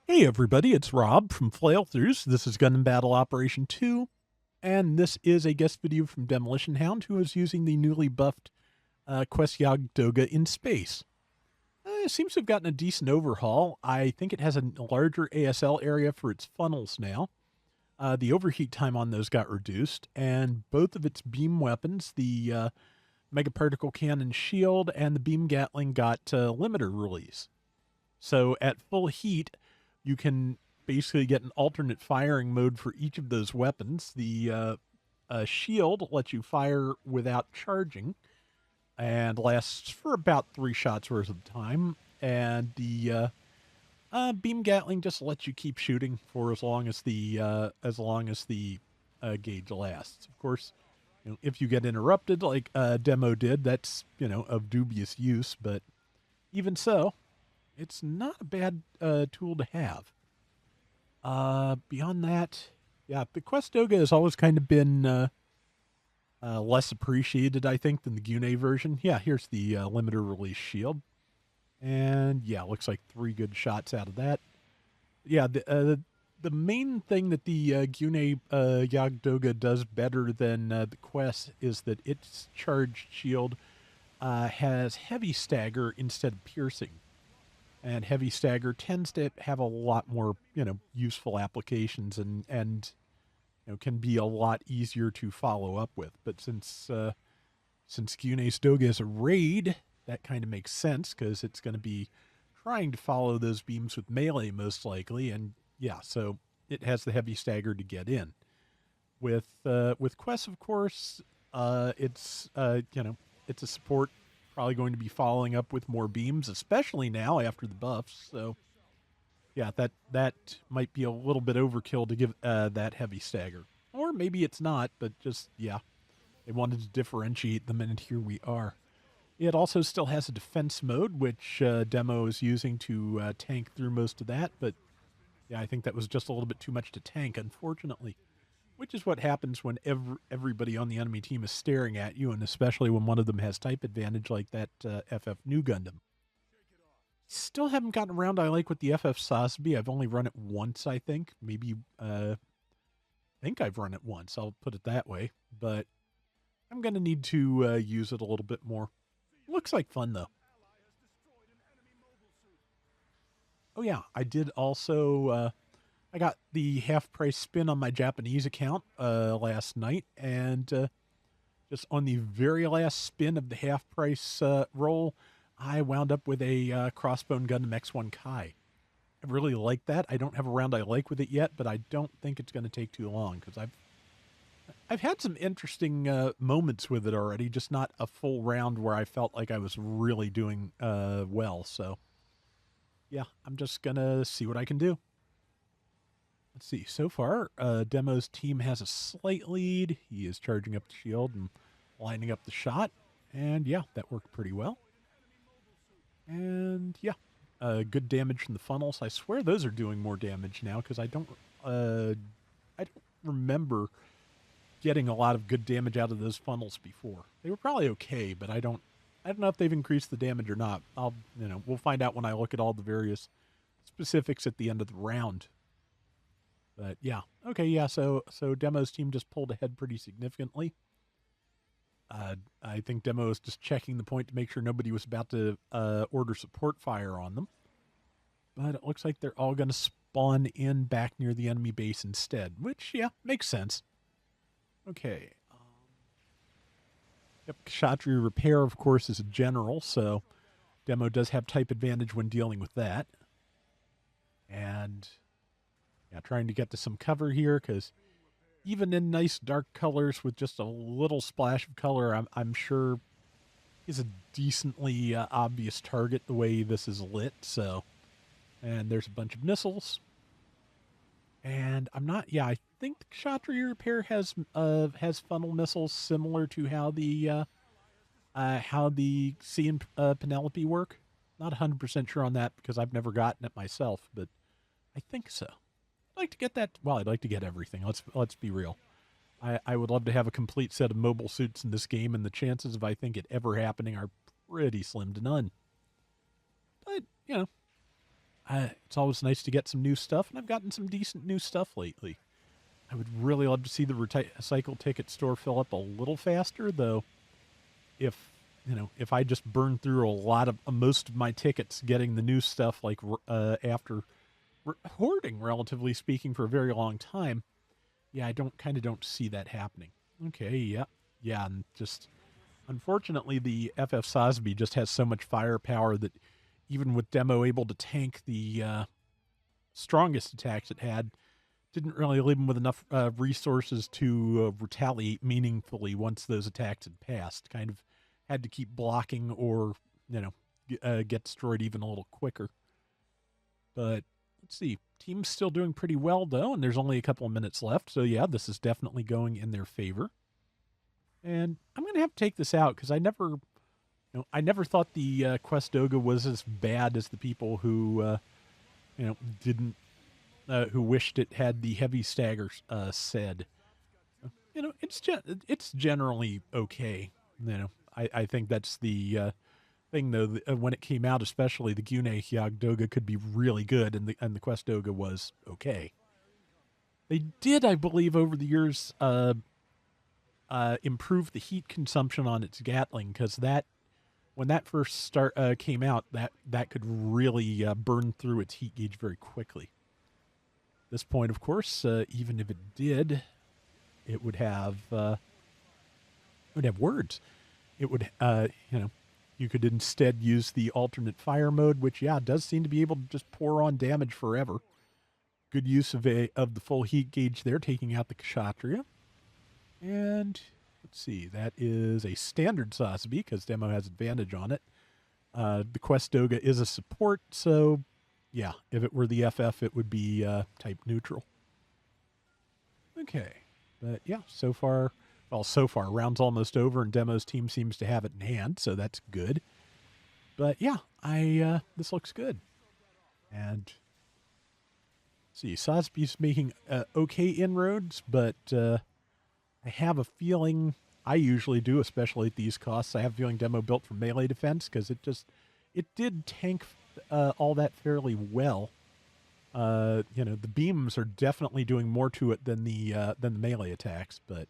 Hey everybody, it's Rob from Flailthroughs. This is Gundam Battle Operation 2, and this is a guest video from Demolition Hound, who is using the newly buffed Quess Yag Dogga in space. It seems to have gotten a decent overhaul. I think it has a larger ASL area for its funnels now. The overheat time on those got reduced, and both of its beam weapons, the Megaparticle Cannon Shield and the Beam Gatling, got limiter release. So at full heat, you can basically get an alternate firing mode for each of those weapons. The shield lets you fire without charging and lasts for about 3 shots worth of time. And the beam Gatling just lets you keep shooting for as long as the gauge lasts. Of course, if you get interrupted like Demo did, that's of dubious use. But even so, it's not a bad tool to have. Beyond that, yeah, the Quess Doga has always kind of been less appreciated, I think, than the Gune version. Yeah, here's the limiter release shield. And yeah, looks like 3 good shots out of that. Yeah, the main thing that the Gune Yag Dogga does better than the Quess is that its charged shield has heavy stagger instead of piercing. And heavy stagger tends to have a lot more, useful applications and can be a lot easier to follow up with. But since Gune's Doga is a raid, that kind of makes sense because it's going to be trying to follow those beams with melee most likely, and yeah, so it has the heavy stagger to get in. With Quest, of course, it's a support probably going to be following up with more beams, especially now after the buffs. So, yeah, that might be a little bit overkill to give that heavy stagger, or maybe it's not. But just yeah, they wanted to differentiate them, and here we are. It also still has a defense mode, which Demo is using to tank through most of that. But yeah, I think that was just a little bit too much to tank, unfortunately. Which is what happens when everybody on the enemy team is staring at you, and especially when one of them has type advantage like that FF New Gundam. Still haven't gotten around I like with the FF Sosby. I've only run it once, I think. Maybe, I think I've run it once. I'll put it that way. But I'm going to need to use it a little bit more. Looks like fun, though. Oh, yeah. I did also I got the half price spin on my Japanese account last night, and just on the very last spin of the half price roll, I wound up with a Crossbone Gundam X1 Kai. I really like that. I don't have a round I like with it yet, but I don't think it's going to take too long because I've had some interesting moments with it already, just not a full round where I felt like I was really doing well. So yeah, I'm just gonna see what I can do. Let's see. So far, Demo's team has a slight lead. He is charging up the shield and lining up the shot. And yeah, that worked pretty well. And yeah, good damage from the funnels. I swear those are doing more damage now because I don't remember getting a lot of good damage out of those funnels before. They were probably okay, but I don't know if they've increased the damage or not. We'll find out when I look at all the various specifics at the end of the round. But yeah, okay, yeah. So Demo's team just pulled ahead pretty significantly. I think Demo is just checking the point to make sure nobody was about to order support fire on them. But it looks like they're all going to spawn in back near the enemy base instead, which yeah makes sense. Okay. Yep, Kshatriya Repair, of course, is a general, so Demo does have type advantage when dealing with that. And yeah, trying to get to some cover here because even in nice dark colors with just a little splash of color, I'm sure is a decently obvious target the way this is lit. So, and there's a bunch of missiles. And I'm not. Yeah, I think the Kshatriya Repair has funnel missiles similar to how the C and Penelope work. Not 100% sure on that because I've never gotten it myself, but I think so. I'd like to get that. Well, I'd like to get everything. Let's be real. I would love to have a complete set of mobile suits in this game, and the chances of I think it ever happening are pretty slim to none. But It's always nice to get some new stuff, and I've gotten some decent new stuff lately. I would really love to see the recycle ticket store fill up a little faster, though. If if I just burn through a lot of most of my tickets getting the new stuff, like after hoarding, relatively speaking, for a very long time, yeah, I don't see that happening. Okay, yeah, and just unfortunately, the FF Sosby just has so much firepower that even with demo able to tank the strongest attacks it had, didn't really leave him with enough resources to retaliate meaningfully once those attacks had passed. Kind of had to keep blocking or, get destroyed even a little quicker. But let's see. Team's still doing pretty well, though, and there's only a couple of minutes left. So, yeah, this is definitely going in their favor. And I'm going to have to take this out because I never thought the Quess Doga was as bad as the people who, didn't who wished it had the heavy stagger said. It's generally okay. I think that's the thing though. When it came out, especially the Gune Yag Dogga could be really good, and the Quest Doga was okay. They did, I believe, over the years, improve the heat consumption on its Gatling because that when that first came out, that could really burn through its heat gauge very quickly. This point, of course, even if it did, it would have words. It would, you could instead use the alternate fire mode, which, yeah, does seem to be able to just pour on damage forever. Good use of the full heat gauge there, taking out the Kshatriya. And let's see, that is a standard Sasbi because demo has advantage on it. The Quest Doga is a support, so yeah, if it were the FF, it would be type neutral. Okay, but yeah, so far, round's almost over, and Demo's team seems to have it in hand, so that's good. But yeah, this looks good. And see, Sosby's making okay inroads, but I have a feeling I usually do, especially at these costs. I have a feeling Demo built for melee defense because it did tank all that fairly well. The beams are definitely doing more to it than the melee attacks. But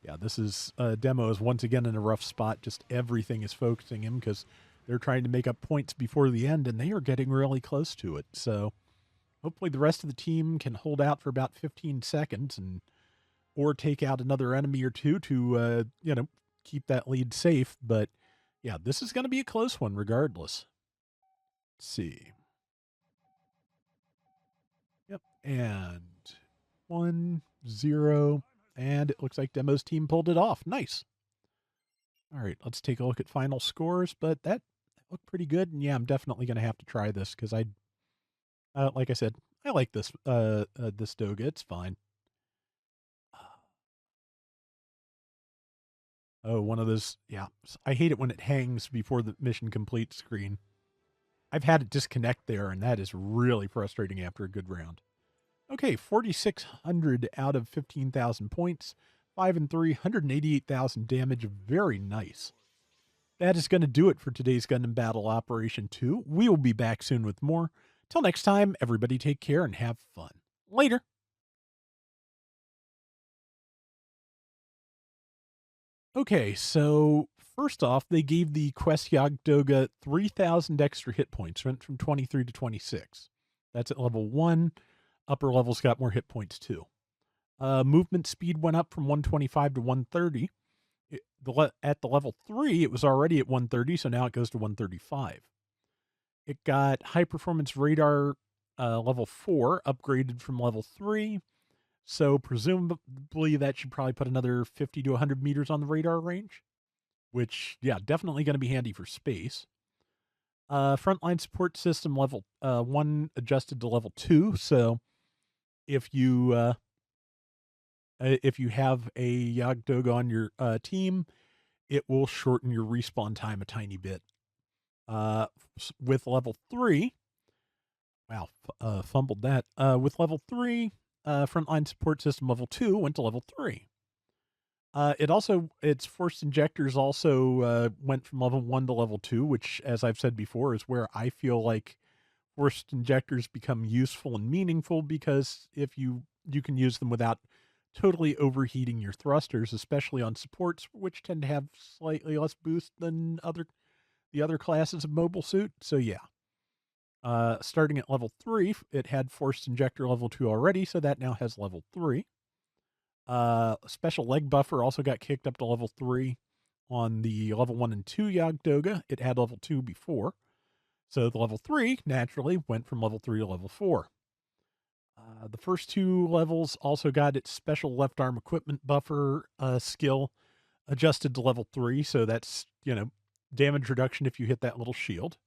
yeah, this is Demo is once again in a rough spot. Just everything is focusing him because they're trying to make up points before the end, and they are getting really close to it. So hopefully the rest of the team can hold out for about 15 seconds or take out another enemy or two to keep that lead safe. But yeah, this is going to be a close one regardless. Let's see. Yep. And 1-0. And it looks like Demo's team pulled it off. Nice. All right, let's take a look at final scores. But that looked pretty good. And yeah, I'm definitely going to have to try this because like I said, I like this this Doga. It's fine. Oh, one of those. Yeah, I hate it when it hangs before the mission complete screen. I've had it disconnect there, and that is really frustrating after a good round. Okay, 4,600 out of 15,000 points, 5 and 3, 188,000 damage. Very nice. That is going to do it for today's Gundam Battle Operation 2. We will be back soon with more. Till next time, everybody take care and have fun. Later. Okay, so first off, they gave the Quess Yag Dogga 3,000 extra hit points, went from 23 to 26. That's at level 1. Upper levels got more hit points too. Movement speed went up from 125 to 130. At the level 3, it was already at 130, so now it goes to 135. It got high performance radar level 4, upgraded from level 3. So presumably that should probably put another 50 to 100 meters on the radar range, which, yeah, definitely going to be handy for space. Frontline support system level 1 adjusted to level 2. So if you have a Yag Dogga on your team, it will shorten your respawn time a tiny bit. With level 3, wow, fumbled that. With level 3, frontline support system level 2 went to level 3. Its forced injectors also went from level 1 to level 2, which, as I've said before, is where I feel like forced injectors become useful and meaningful because if you can use them without totally overheating your thrusters, especially on supports, which tend to have slightly less boost than the other classes of mobile suit. So yeah. Starting at level 3, it had forced injector level 2 already, so that now has level 3. Special leg buffer also got kicked up to level 3 on the level 1 and 2 Yag Dogga. It had level 2 before. So the level 3 naturally went from level 3 to level 4. The first 2 levels also got its special left arm equipment buffer skill adjusted to level 3, so that's, damage reduction if you hit that little shield.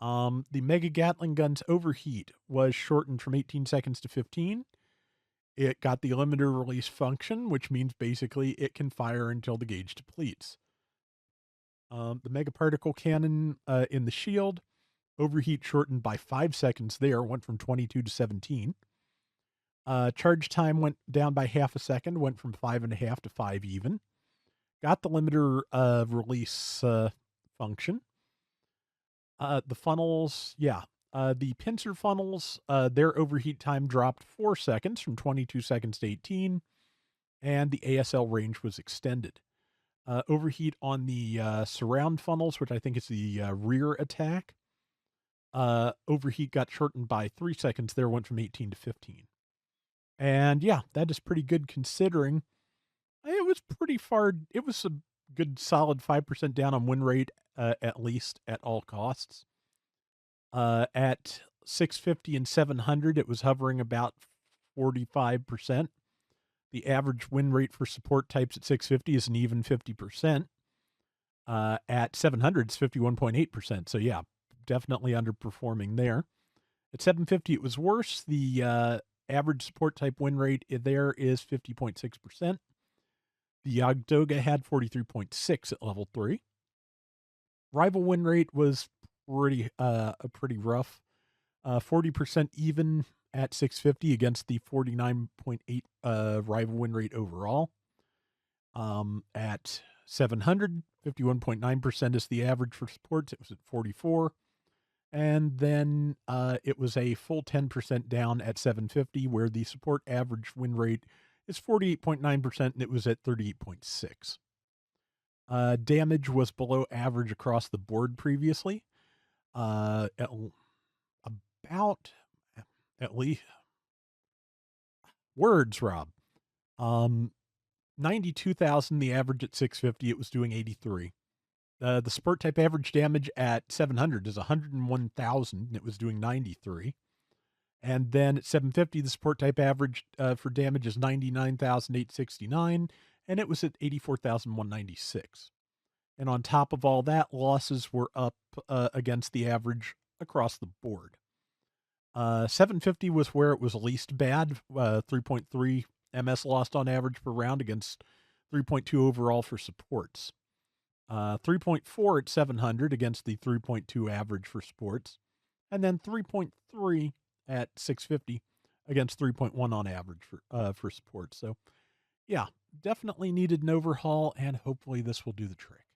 The Mega Gatling gun's overheat was shortened from 18 seconds to 15. It got the limiter release function, which means basically it can fire until the gauge depletes. The Mega Particle Cannon in the shield, overheat shortened by 5 seconds there, went from 22 to 17. Charge time went down by half a second, went from 5.5 to 5 even. Got the limiter release function. The funnels, the pincer funnels, their overheat time dropped 4 seconds from 22 seconds to 18, and the ASL range was extended. Overheat on the surround funnels, which I think is the rear attack, overheat got shortened by 3 seconds there, went from 18 to 15. And yeah, that is pretty good considering it was pretty far. It was a good solid 5% down on win rate, at least at all costs. At 650 and 700, it was hovering about 45%. The average win rate for support types at 650 is an even 50%. At 700, it's 51.8%. So yeah, definitely underperforming there. At 750, it was worse. The average support type win rate there is 50.6%. The Yag Dogga had 43.6 at level 3. Rival win rate was pretty rough. 40% even at 650 against the 49.8 rival win rate overall. At 700, 51.9% is the average for supports. It was at 44. And then it was a full 10% down at 750, where the support average win rate is 48.9%, and it was at 38.6. Damage was below average across the board previously. At least words, Rob. 92,000, the average at 650, it was doing 83. The support type average damage at 700 is 101,000, and it was doing 93. And then at 750, the support type average for damage is 99,869, and it was at 84,196. And on top of all that, losses were up against the average across the board. 750 was where it was least bad, 3.3 MS lost on average per round against 3.2 overall for supports. 3.4 at 700 against the 3.2 average for supports. And then 3.3 at 650 against 3.1 on average for supports. So, yeah, definitely needed an overhaul, and hopefully this will do the trick.